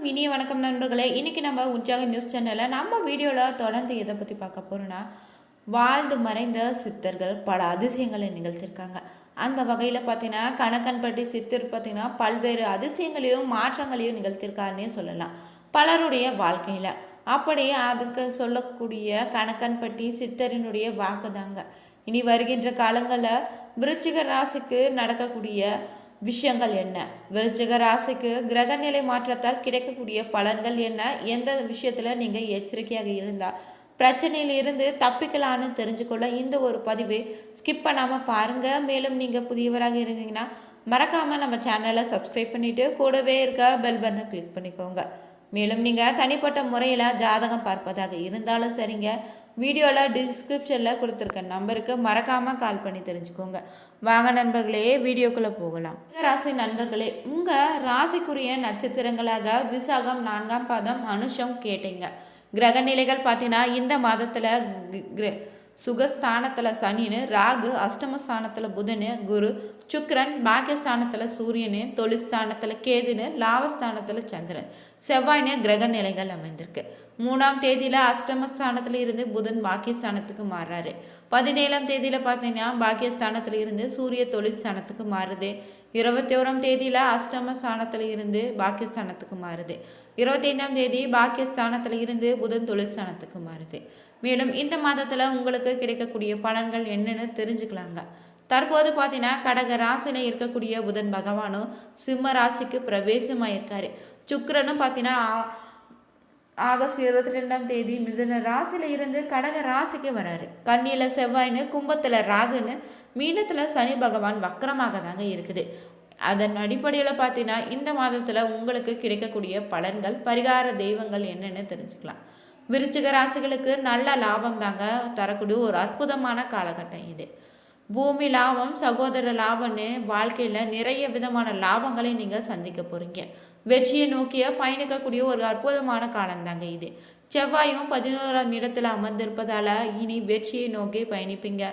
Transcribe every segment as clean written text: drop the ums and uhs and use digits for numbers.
இனிய வணக்கம் நண்பர்களே. இன்னைக்கு நம்ம உற்சாக நியூஸ் சேனல்ல நம்ம வீடியோல தொடர்ந்து எதை பத்தி பார்க்க போறோம்னா, வாழ்ந்து மறைந்த சித்தர்கள் பல அதிசயங்களை நிகழ்த்தியிருக்காங்க. அந்த வகையில பார்த்தீங்கன்னா, கணக்கன்பட்டி சித்தர் பார்த்தீங்கன்னா பல்வேறு அதிசயங்களையும் மாற்றங்களையும் நிகழ்த்தியிருக்காருன்னே சொல்லலாம். பலருடைய வாழ்க்கையில. அப்படியே அதுக்கு சொல்லக்கூடிய கணக்கன்பட்டி சித்தரினுடைய வாக்குதாங்க. இனி வருகின்ற காலங்களில் விருச்சிக ராசிக்கு நடக்கக்கூடிய விஷயங்கள் என்ன, விருச்சிக ராசிக்கு கிரகநிலை மாற்றத்தால் கிடைக்கக்கூடிய பலன்கள் என்ன, எந்த விஷயத்தில் நீங்கள் எச்சரிக்கையாக இருந்தால் பிரச்சனையில் இருந்து தப்பிக்கலான்னு தெரிஞ்சுக்கொள்ள இந்த ஒரு பதிவை ஸ்கிப் பண்ணாமல் பாருங்கள். மேலும் நீங்கள் புதியவராக இருந்தீங்கன்னா மறக்காமல் நம்ம சேனலை சப்ஸ்கிரைப் பண்ணிவிட்டு கூடவே இருக்க பெல் பட்டனை கிளிக் பண்ணிக்கோங்க. மேலும் நீங்கள் தனிப்பட்ட முறையில் ஜாதகம் பார்ப்பதாக இருந்தாலும் சரிங்க, வீடியோவில் டிஸ்கிரிப்ஷனில் கொடுத்துருக்க நம்பருக்கு மறக்காமல் கால் பண்ணி தெரிஞ்சுக்கோங்க. வாங்க நண்பர்களே, வீடியோக்குள்ளே போகலாம். ராசி நண்பர்களே, உங்கள் ராசிக்குரிய நட்சத்திரங்களாக விசாகம் 4ஆம் பாதம் அனுஷம் கேட்டீங்க. கிரக நிலைகள் பார்த்தீங்கன்னா இந்த மாதத்தில் சுகஸ்தானத்தில் சனின்னு, ராகு அஷ்டமஸ்தானத்தில் புதனு, குரு, சுக்கிரன் பாக்கியஸ்தானத்தில் சூரியனு, தொழில்ஸ்தானத்தில் கேதுன்னு, லாபஸ்தானத்தில் சந்திரன், செவ்வாய்னு கிரக நிலைகள் அமைந்திருக்கு. 3ஆம் தேதியில் அஷ்டமஸ்தானத்தில் இருந்து புதன் பாக்கியஸ்தானத்துக்கு மாறுறாரு. 17ஆம் தேதியில் பார்த்தீங்கன்னா பாக்கியஸ்தானத்தில் இருந்து சூரிய தொழில்ஸ்தானத்துக்கு மாறுது. 21ஆம் தேதியில் அஷ்டமஸ்தானத்தில் இருந்து பாக்கியஸ்தானத்துக்கு மாறுது. 25ஆம் தேதி பாக்கியஸ்தானத்தில் இருந்து புதன் தொழில்ஸ்தானத்துக்கு மாறுது. மேலும் இந்த மாதத்தில் உங்களுக்கு கிடைக்கக்கூடிய பலன்கள் என்னன்னு தெரிஞ்சுக்கலாங்க. தற்போது பார்த்தீங்கன்னா கடக ராசியில் இருக்கக்கூடிய புதன் பகவானும் சிம்ம ராசிக்கு பிரவேசமாயிருக்காரு. சுக்கிரனும் பார்த்தீங்கன்னா ஆகஸ்ட் 22ஆம் தேதி மிதுன ராசியில் இருந்து கடக ராசிக்கு வராரு. கன்னியில் செவ்வாய்னு, கும்பத்தில் ராகுன்னு, மீனத்தில் சனி பகவான் வக்கரமாக தாங்க இருக்குது. அதன் அடிப்படையில் பார்த்தீங்கன்னா இந்த மாதத்தில் உங்களுக்கு கிடைக்கக்கூடிய பலன்கள், பரிகார தெய்வங்கள் என்னன்னு தெரிஞ்சுக்கலாம். விருச்சிக ராசிகளுக்கு நல்ல லாபம் தாங்க தரக்கூடிய ஒரு அற்புதமான காலகட்டம் இது. பூமி லாபம், சகோதர லாபம்னு வாழ்க்கையில் நிறைய விதமான லாபங்களை நீங்கள் சந்திக்க போகிறீங்க. வெற்றியை நோக்கிய பயணிக்கக்கூடிய ஒரு அற்புதமான காலம்தாங்க இது. செவ்வாயும் 11ஆம் இடத்துல அமர்ந்திருப்பதால் இனி வெற்றியை நோக்கி பயணிப்பீங்க.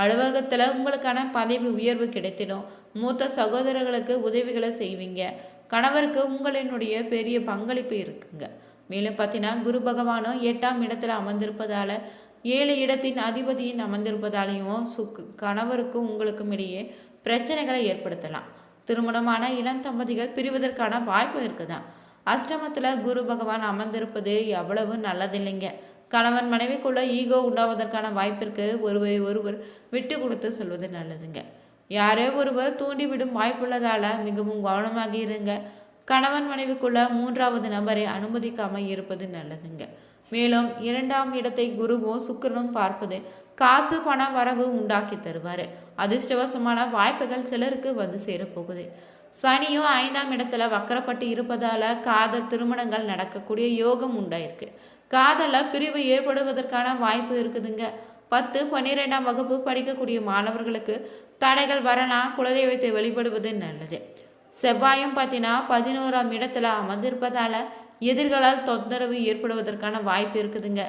அலுவலகத்தில் உங்களுக்கான பதவி உயர்வு கிடைத்திடும். மூத்த சகோதரர்களுக்கு உதவிகளை செய்வீங்க. கணவருக்கு உங்களினுடைய பெரிய பங்களிப்பு இருக்குங்க. மேலும் பார்த்தீங்கன்னா குரு பகவானும் 8ஆம் இடத்துல அமர்ந்திருப்பதால் 7 இடத்தின் அதிபதியின் அமர்ந்திருப்பதாலையும் கணவருக்கும் உங்களுக்கும் இடையே பிரச்சனைகளை ஏற்படுத்தலாம். திருமணமான இளம் தம்பதிகள் பிரிவதற்கான வாய்ப்பு இருக்குதான். அஷ்டமத்தில் குரு பகவான் அமர்ந்திருப்பது எவ்வளவு நல்லதில்லைங்க. கணவன் மனைவிக்குள்ள ஈகோ உண்டாவதற்கான வாய்ப்பிற்கு ஒருவர் விட்டு கொடுத்து சொல்வது நல்லதுங்க. யாரோ ஒருவர் தூண்டிவிடும் வாய்ப்புள்ளதால் மிகவும் கவனமாக இருங்க. கணவன் மனைவிக்குள்ள 3வது நபரை அனுமதிக்காமல் இருப்பது நல்லதுங்க. மேலும் 2ஆம் இடத்தை குருவும் சுக்கிரனும் பார்ப்பது காசு பண வரவு உண்டாக்கி தருவார். அதிர்ஷ்டவசமான வாய்ப்புகள் சிலருக்கு வந்து சேரப்போகுது. சனியும் 5ஆம் இடத்துல வக்கரப்பட்டு இருப்பதால் காதல் திருமணங்கள் நடக்கக்கூடிய யோகம் உண்டாயிருக்கு. காதலில் பிரிவு ஏற்படுவதற்கான வாய்ப்பு இருக்குதுங்க. 10, 12ஆம் வகுப்பு படிக்கக்கூடிய மாணவர்களுக்கு தடைகள் வரலாம். குலதெய்வத்தை வழிபடுவது நல்லது. செவ்வாயும் பார்த்தீங்கன்னா 11ஆம் இடத்துல அமர்ந்திருப்பதால் எதிர்களால் தொந்தரவு ஏற்படுவதற்கான வாய்ப்பு இருக்குதுங்க.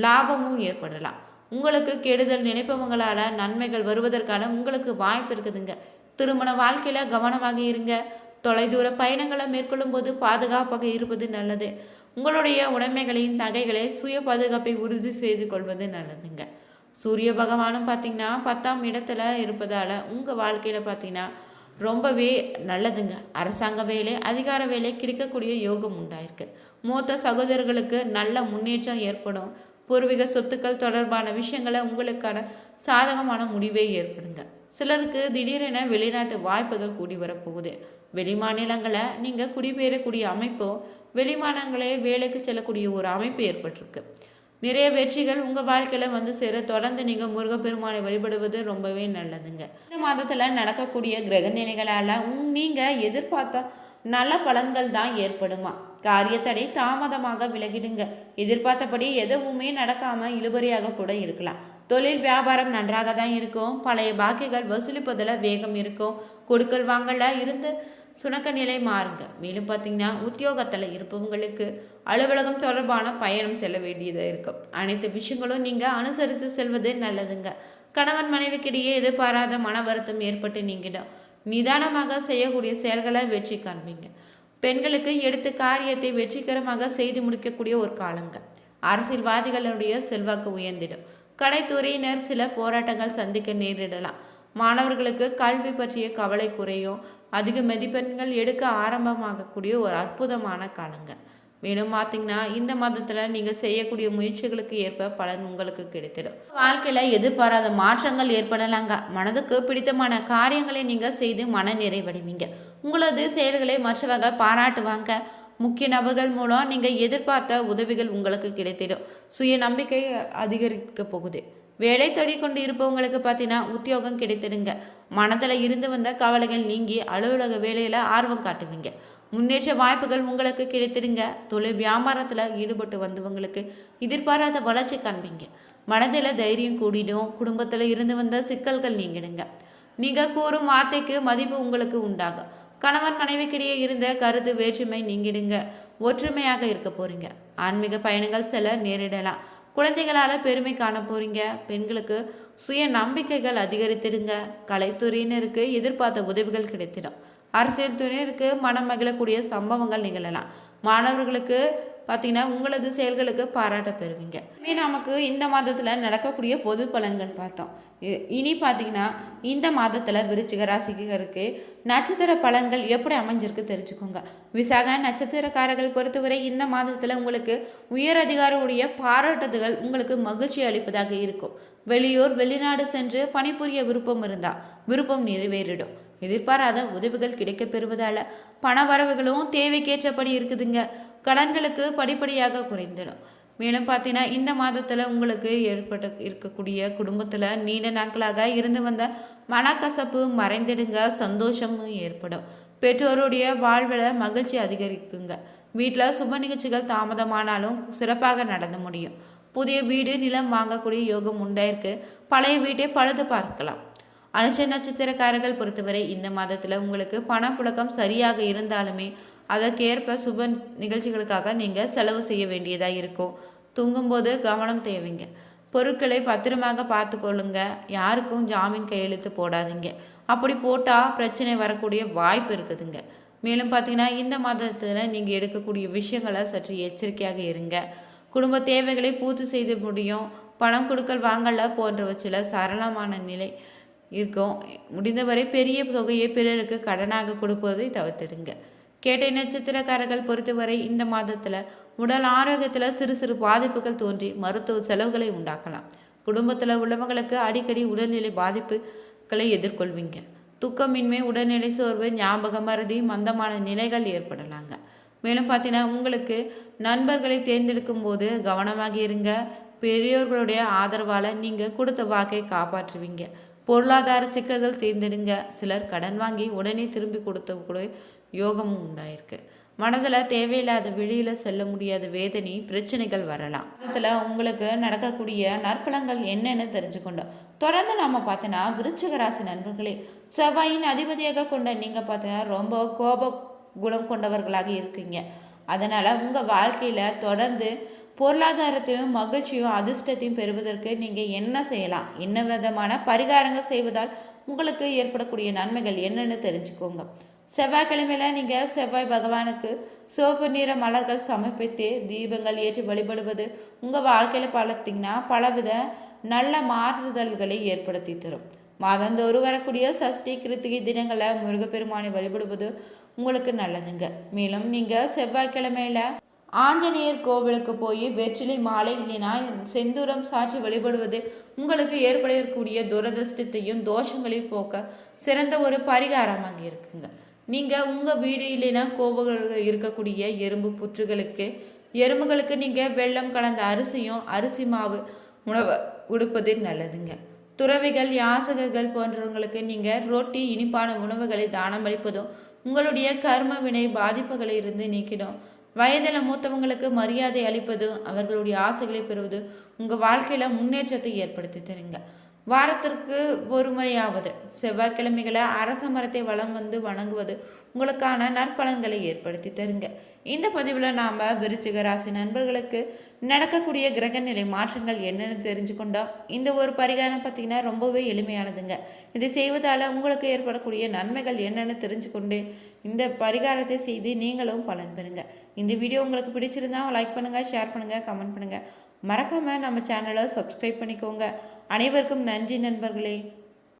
லாபமும் ஏற்படலாம். உங்களுக்கு கெடுதல் நினைப்பவங்களால் நன்மைகள் வருவதற்கான உங்களுக்கு வாய்ப்பு இருக்குதுங்க. திருமண வாழ்க்கையில் கவனமாக இருங்க. தொலைதூர பயணங்களை மேற்கொள்ளும் போது பாதுகாப்பாக இருப்பது நல்லது. உங்களுடைய உடைமைகளின் நகைகளை சுய பாதுகாப்பை உறுதி செய்து கொள்வது நல்லதுங்க. சூரிய பகவானும் பார்த்தீங்கன்னா 10ஆம் இடத்துல இருப்பதால் உங்கள் வாழ்க்கையில் பார்த்தீங்கன்னா ரொம்பவே நல்லதுங்க. அரசாங்க வேலை, அதிகார வேலை கிடைக்கக்கூடிய யோகம் உண்டாயிருக்கு. மூத்த சகோதரர்களுக்கு நல்ல முன்னேற்றம் ஏற்படும். பூர்வீக சொத்துக்கள் தொடர்பான விஷயங்களை உங்களுக்கான சாதகமான முடிவே ஏற்படுங்க. சிலருக்கு திடீரென வெளிநாட்டு வாய்ப்புகள் கூடி வரப்போகுது. வெளிமாநிலங்களை நீங்கள் குடிபெயரக்கூடிய அமைப்போ, வெளிமாநிலங்களே வேலைக்கு செல்லக்கூடிய ஒரு அமைப்பு ஏற்பட்டிருக்கு. நிறைய வெற்றிகள் உங்கள் வாழ்க்கையில் வந்து சேர தொடர்ந்து நீங்கள் முருகப்பெருமானை வழிபடுவது ரொம்பவே நல்லதுங்க. இந்த மாதத்தில் நடக்கக்கூடிய கிரக நிலைகளால் நீங்கள் எதிர்பார்த்த நல்ல பலன்கள் தான் ஏற்படுமா. காரியத்தடை தாமதமாக விலகிடுங்க. எதிர்பார்த்தபடி எதுவுமே நடக்காமல் இழுபறியாக கூட இருக்கலாம். தொழில் வியாபாரம் நன்றாக தான் இருக்கும். பழைய பாக்கிகள் வசூலிப்பதில் வேகம் இருக்கும். கொடுக்கல் வாங்கல இருந்து சுணக்க நிலை மாறுங்க. மேலும் பார்த்தீங்கன்னா உத்தியோகத்தில் இருப்பவங்களுக்கு அலுவலகம் தொடர்பான பயணம் செல்ல வேண்டியதாக இருக்கும். அனைத்து விஷயங்களும் நீங்கள் அனுசரித்து செல்வது நல்லதுங்க. கணவன் மனைவிக்கிடையே எதிர்பாராத மன வருத்தம் ஏற்பட்டு நீங்கிடும். நிதானமாக செய்யக்கூடிய செயல்களை வெற்றி காண்பீங்க. பெண்களுக்கு எடுத்து காரியத்தை வெற்றிகரமாக செய்து முடிக்கக்கூடிய ஒரு காலங்க. அரசியல்வாதிகளுடைய செல்வாக்கு உயர்ந்திடும். கலைத்துறையினர் சில போராட்டங்கள் சந்திக்க நேரிடலாம். மாணவர்களுக்கு கல்வி பற்றிய கவலை குறையும். அதிக மதிப்பெண்கள் எடுக்க ஆரம்பமாகக்கூடிய ஒரு அற்புதமான காலங்க. மேலும் பார்த்தீங்கன்னா இந்த மாதத்தில் நீங்கள் செய்யக்கூடிய முயற்சிகளுக்கு ஏற்ப பலன் உங்களுக்கு கிடைத்திடும். வாழ்க்கையில் எதிர்பாராத மாற்றங்கள் ஏற்படலாங்க. மனதுக்கு பிடித்தமான காரியங்களை நீங்கள் செய்து மன நிறைவடைவீங்க. உங்களது செயல்களை மற்றவங்க பாராட்டுவாங்க. முக்கிய நபர்கள் மூலம் நீங்கள் எதிர்பார்த்த உதவிகள் உங்களுக்கு கிடைத்திடும். சுய நம்பிக்கை அதிகரிக்க போகுது. வேலை தேடிக்கொண்டு இருப்பவங்களுக்கு பார்த்தீங்கன்னா உத்தியோகம் கிடைத்திடுங்க. மனதில் இருந்து வந்த கவலைகள் நீங்கி அலுவலக வேலையில் ஆர்வம் காட்டுவீங்க. முன்னேற்ற வாய்ப்புகள் உங்களுக்கு கிடைத்திடுங்க. தொழில் வியாபாரத்தில் ஈடுபட்டு வந்தவங்களுக்கு எதிர்பாராத வளர்ச்சி காண்பீங்க. மனதில் தைரியம் கூடிடும். குடும்பத்தில் இருந்து வந்த சிக்கல்கள் நீங்கிடுங்க. நீங்கள் கூறும் வார்த்தைக்கு மதிப்பு உங்களுக்கு உண்டாகும். கணவன் மனைவிக்கிடையே இருந்த கருத்து வேற்றுமை நீங்கிடுங்க. ஒற்றுமையாக இருக்க போறீங்க. ஆன்மீக பயணங்கள் செல்ல நேரிடலாம். குழந்தைகளால் பெருமை காண போறீங்க. பெண்களுக்கு சுய நம்பிக்கைகள் அதிகரித்திடுங்க. கலைத்துறையினருக்கு எதிர்பார்த்த உதவிகள் கிடைத்திடும். அரசியல் துறையினருக்கு மனம் மகிழக்கூடிய சம்பவங்கள் நிகழலாம். மாணவர்களுக்கு பார்த்தீங்கன்னா உங்களது செயல்களுக்கு பாராட்ட பெறுவீங்க. நமக்கு இந்த மாதத்தில் நடக்கக்கூடிய பொது பலன்கள் பார்த்தோம். இனி பார்த்தீங்கன்னா இந்த மாதத்தில் விருச்சிக ராசிக்கு நட்சத்திர பலன்கள் எப்படி அமைஞ்சிருக்கு தெரிஞ்சுக்கோங்க. விசாக நட்சத்திரக்காரர்கள் பொறுத்தவரை இந்த மாதத்தில் உங்களுக்கு உயர் அதிகாரியுடைய பாராட்டுதல்கள் உங்களுக்கு மகிழ்ச்சி அளிப்பதாக இருக்கும். வெளியூர் வெளிநாடு சென்று பணிபுரிய விருப்பம் இருந்தால் விருப்பம் நிறைவேறிடும். எதிர்பாராத உதவிகள் கிடைக்க பெறுவதால் பண வரவுகளும் தேவைக்கேற்றபடி இருக்குதுங்க. கடன்களுக்கு படிப்படியாக குறைந்துடும். மேலும் பார்த்தீங்கன்னா இந்த மாதத்தில் உங்களுக்கு இருக்கக்கூடிய குடும்பத்தில் நீண்ட நாட்களாக இருந்து வந்த மனக்கசப்பு மறைந்திடுங்க. சந்தோஷமும் ஏற்படும். பெற்றோருடைய வாழ்வில் மகிழ்ச்சி அதிகரிக்குங்க. வீட்டில் சுப நிகழ்ச்சிகள் தாமதமானாலும் சிறப்பாக நடந்து முடியும். புதிய வீடு நிலம் வாங்கக்கூடிய யோகம் உண்டாயிருக்கு. பழைய வீட்டை பழுது பார்க்கலாம். அனுஷ நட்சத்திரக்காரர்கள் பொறுத்தவரை இந்த மாதத்தில் உங்களுக்கு பணப்புழக்கம் சரியாக இருந்தாலுமே அதற்கேற்ப சுப நிகழ்ச்சிகளுக்காக நீங்கள் செலவு செய்ய வேண்டியதாக இருக்கும். தூங்கும்போது கவனம் தேவைங்க. பொருட்களை பத்திரமாக பார்த்து கொள்ளுங்க. யாருக்கும் ஜாமீன் கையெழுத்து போடாதீங்க. அப்படி போட்டால் பிரச்சனை வரக்கூடிய வாய்ப்பு இருக்குதுங்க. மேலும் பார்த்தீங்கன்னா இந்த மாதத்தில் நீங்கள் எடுக்கக்கூடிய விஷயங்களை சற்று எச்சரிக்கையாக இருங்க. குடும்ப தேவைகளை பூர்த்தி செய்து முடியும். பணம் கொடுக்கல் வாங்கல போன்றவற்றில் சரளமான நிலை இருக்கும். முடிந்தவரை பெரிய தொகையை பிறருக்கு கடனாக கொடுப்பதை தவிர்த்திடுங்க. கேட்டை நட்சத்திரக்காரர்கள் பொறுத்தவரை இந்த மாதத்தில் உடல் ஆரோக்கியத்தில் சிறு சிறு பாதிப்புகள் தோன்றி மருத்துவ செலவுகளை உண்டாக்கலாம். குடும்பத்தில் உள்ளவங்களுக்கு அடிக்கடி உடல்நிலை பாதிப்புகளை எதிர்கொள்வீங்க. துக்கமின்மை, உடல்நிலை சோர்வு, ஞாபக மறதி, மந்தமான நிலைகள் ஏற்படலாங்க. மேலும் பார்த்தீங்கன்னா உங்களுக்கு நண்பர்களை தேர்ந்தெடுக்கும் போது கவனமாக இருங்க. பெரியோர்களுடைய ஆதரவால் நீங்கள் கொடுத்த வாக்கை காப்பாற்றுவீங்க. பொருளாதார சிக்கல்கள் தேர்ந்தெடுங்க. சிலர் கடன் வாங்கி உடனே திரும்பி கொடுத்த கூட யோகமும் உண்டாயிருக்கு. மனதில் தேவையில்லாத வெளியில் செல்ல முடியாத வேதனை பிரச்சனைகள் வரலாம். அதில் உங்களுக்கு நடக்கக்கூடிய நற்பலங்கள் என்னென்னு தெரிஞ்சுக்கொண்டோம். தொடர்ந்து நம்ம பார்த்தோன்னா விருச்சிக ராசி நண்பர்களே, செவ்வாயின் அதிபதியாக கொண்ட நீங்கள் பார்த்தீங்கன்னா ரொம்ப கோப குணம் கொண்டவர்களாக இருக்கீங்க. அதனால் உங்கள் வாழ்க்கையில் தொடர்ந்து பொருளாதாரத்திலும் மகிழ்ச்சியும் அதிர்ஷ்டத்தையும் பெறுவதற்கு நீங்கள் என்ன செய்யலாம், என்ன விதமான பரிகாரங்கள் செய்வதால் உங்களுக்கு ஏற்படக்கூடிய நன்மைகள் என்னென்னு தெரிஞ்சுக்கோங்க. செவ்வாய்க்கிழமையில் நீங்கள் செவ்வாய் பகவானுக்கு சிவப்பு நிற மலர்கள் சமர்ப்பித்து தீபங்கள் ஏற்றி வழிபடுவது உங்கள் வாழ்க்கையில் பார்த்தீங்கன்னா பலவித நல்ல மாறுதல்களை ஏற்படுத்தி தரும். மாதந்தோறும் வரக்கூடிய சஷ்டி கிருத்திகை தினங்களில் முருகப்பெருமானை வழிபடுவது உங்களுக்கு நல்லதுங்க. மேலும் நீங்கள் செவ்வாய்க்கிழமையில் ஆஞ்சநேயர் கோவிலுக்கு போய் வெற்றிலை மாலை இல்லைனா செந்தூரம் சாட்சி வழிபடுவது உங்களுக்கு ஏற்படக்கூடிய துரதிருஷ்டத்தையும் தோஷங்களையும் போக்க சிறந்த ஒரு பரிகாரமாக இருக்குங்க. நீங்கள் உங்கள் வீடு இல்லைன்னா கோவில்கள் இருக்கக்கூடிய எறும்புகளுக்கு நீங்கள் வெல்லம் கலந்த அரிசியும் அரிசி மாவு உணவை கொடுப்பது நல்லதுங்க. துறவிகள், யாசகர்கள் போன்றவங்களுக்கு நீங்கள் ரொட்டி, இனிப்பான உணவுகளை தானம் அளிப்பதும் உங்களுடைய கர்ம வினை பாதிப்புகளை இருந்து நீக்கிடும். வயதில் மூத்தவங்களுக்கு மரியாதை அளிப்பது, அவர்களுடைய ஆசைகளை பெறுவது உங்கள் வாழ்க்கையில் முன்னேற்றத்தை ஏற்படுத்தி தருங்க. வாரத்திற்கு ஒரு முறையாவது செவ்வாய்க்கிழமைகளை அரச மரத்தை வலம் வந்து வணங்குவது உங்களுக்கான நற்பலன்களை ஏற்படுத்தி தருங்க. இந்த பதிவில் நாம் விருச்சிக ராசி நண்பர்களுக்கு நடக்கக்கூடிய கிரகநிலை மாற்றங்கள் என்னென்னு தெரிஞ்சுக்கொண்டோம். இந்த ஒரு பரிகாரம் பார்த்திங்கன்னா ரொம்பவே எளிமையானதுங்க. இதை செய்வதால் உங்களுக்கு ஏற்படக்கூடிய நன்மைகள் என்னென்னு தெரிஞ்சுக்கொண்டு இந்த பரிகாரத்தை செய்து நீங்களும் பலன் பெறுங்க. இந்த வீடியோ உங்களுக்கு பிடிச்சிருந்தா லைக் பண்ணுங்கள், ஷேர் பண்ணுங்கள், கமெண்ட் பண்ணுங்கள். மறக்காமல் நம்ம சேனலை சப்ஸ்கிரைப் பண்ணிக்கோங்க. அனைவருக்கும் நன்றி நண்பர்களே.